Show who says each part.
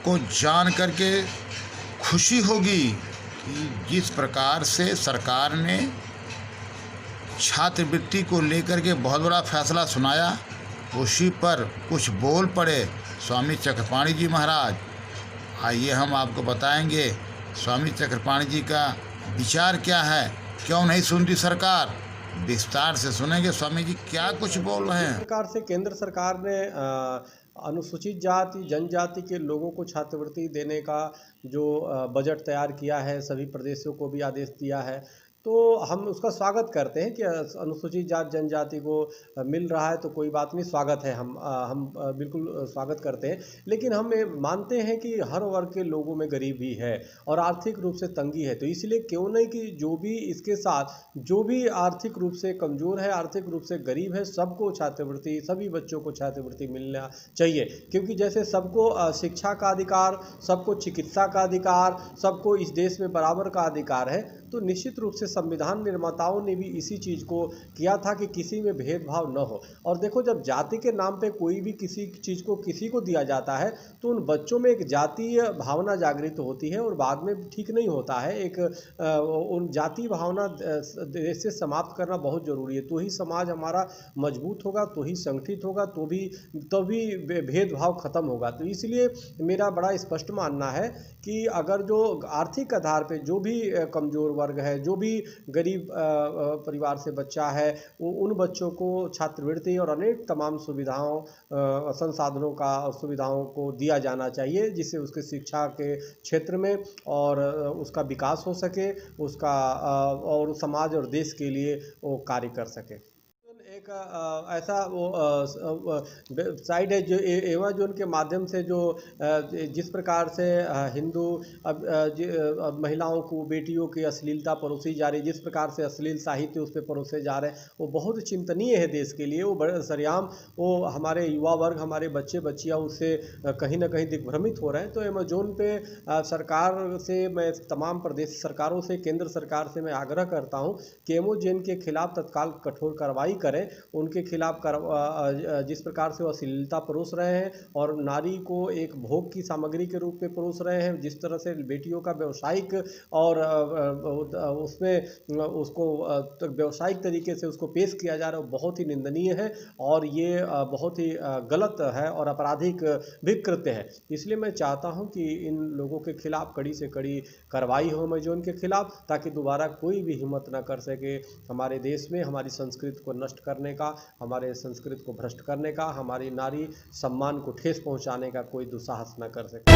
Speaker 1: आपको जान करके खुशी होगी कि जिस प्रकार से सरकार ने छात्रवृत्ति को लेकर के बहुत बड़ा फैसला सुनाया, उसी पर कुछ बोल पड़े स्वामी चक्रपाणी जी महाराज। आइए हम आपको बताएंगे स्वामी चक्रपाणी जी का विचार क्या है। क्यों नहीं सुनती सरकार? विस्तार से सुनेंगे स्वामी जी क्या कुछ बोल रहे हैं।
Speaker 2: प्रकार से केंद्र सरकार ने अनुसूचित जाति जनजाति के लोगों को छात्रवृत्ति देने का जो बजट तैयार किया है, सभी प्रदेशों को भी आदेश दिया है, तो हम उसका स्वागत करते हैं कि अनुसूचित जाति जनजाति को मिल रहा है, तो कोई बात नहीं, स्वागत है। हम बिल्कुल स्वागत करते हैं। लेकिन हम ये मानते हैं कि हर वर्ग के लोगों में गरीबी है और आर्थिक रूप से तंगी है, तो इसलिए क्यों नहीं कि जो भी इसके साथ जो भी आर्थिक रूप से कमज़ोर है, आर्थिक रूप से गरीब है, सबको छात्रवृत्ति, सभी बच्चों को छात्रवृत्ति मिलना चाहिए। क्योंकि जैसे सबको शिक्षा का अधिकार, सबको चिकित्सा का अधिकार, सबको इस देश में बराबर का अधिकार है, तो निश्चित रूप से संविधान निर्माताओं ने भी इसी चीज़ को किया था कि किसी में भेदभाव न हो। और देखो, जब जाति के नाम पे कोई भी किसी चीज़ को किसी को दिया जाता है, तो उन बच्चों में एक जातीय भावना जागृत होती है और बाद में ठीक नहीं होता है। एक उन जातीय भावना देश से समाप्त करना बहुत ज़रूरी है। तो ही समाज हमारा मजबूत होगा, तो ही संगठित होगा, तभी भेदभाव खत्म होगा। तो इसलिए मेरा बड़ा स्पष्ट मानना है कि अगर जो आर्थिक आधार पर जो भी कमज़ोर वर्ग है, जो भी गरीब परिवार से बच्चा है, वो उन बच्चों को छात्रवृत्ति और अनेक तमाम सुविधाओं, संसाधनों का और सुविधाओं को दिया जाना चाहिए, जिससे उसके शिक्षा के क्षेत्र में और उसका विकास हो सके, उसका और समाज और देश के लिए वो कार्य कर सके। एक ऐसा वो वेबसाइट है जो एमेजॉन के माध्यम से जो जिस प्रकार से हिंदू महिलाओं को, बेटियों की अश्लीलता परोसी जा रही, जिस प्रकार से अश्लील साहित्य उस पर परोसे जा रहे हैं, वो बहुत चिंतनीय है देश के लिए। वो बड़े सरेआम वो हमारे युवा वर्ग, हमारे बच्चे बच्चियाँ उससे कहीं ना कहीं दिग्भ्रमित हो रहे हैं। तो अमेजोन पे सरकार से मैं तमाम प्रदेश सरकारों से, केंद्र सरकार से मैं आग्रह करता हूँ कि अमेजोन के खिलाफ तत्काल कठोर कार्रवाई करें। उनके खिलाफ जिस प्रकार से वो अश्लीलता परोस रहे हैं और नारी को एक भोग की सामग्री के रूप में परोस रहे हैं, जिस तरह से बेटियों का व्यवसायिक और उसमें उसको व्यवसायिक तरीके से उसको पेश किया जा रहा है, वो बहुत ही निंदनीय है और ये बहुत ही गलत है और आपराधिक भी कृत्य है। इसलिए मैं चाहता हूं कि इन लोगों के खिलाफ कड़ी से कड़ी कार्रवाई हो अमेजोन के खिलाफ, ताकि दोबारा कोई भी हिम्मत ना कर सके हमारे देश में हमारी संस्कृति को नष्ट करने का, हमारे संस्कृति को भ्रष्ट करने का, हमारी नारी सम्मान को ठेस पहुंचाने का कोई दुस्साहस न कर सके।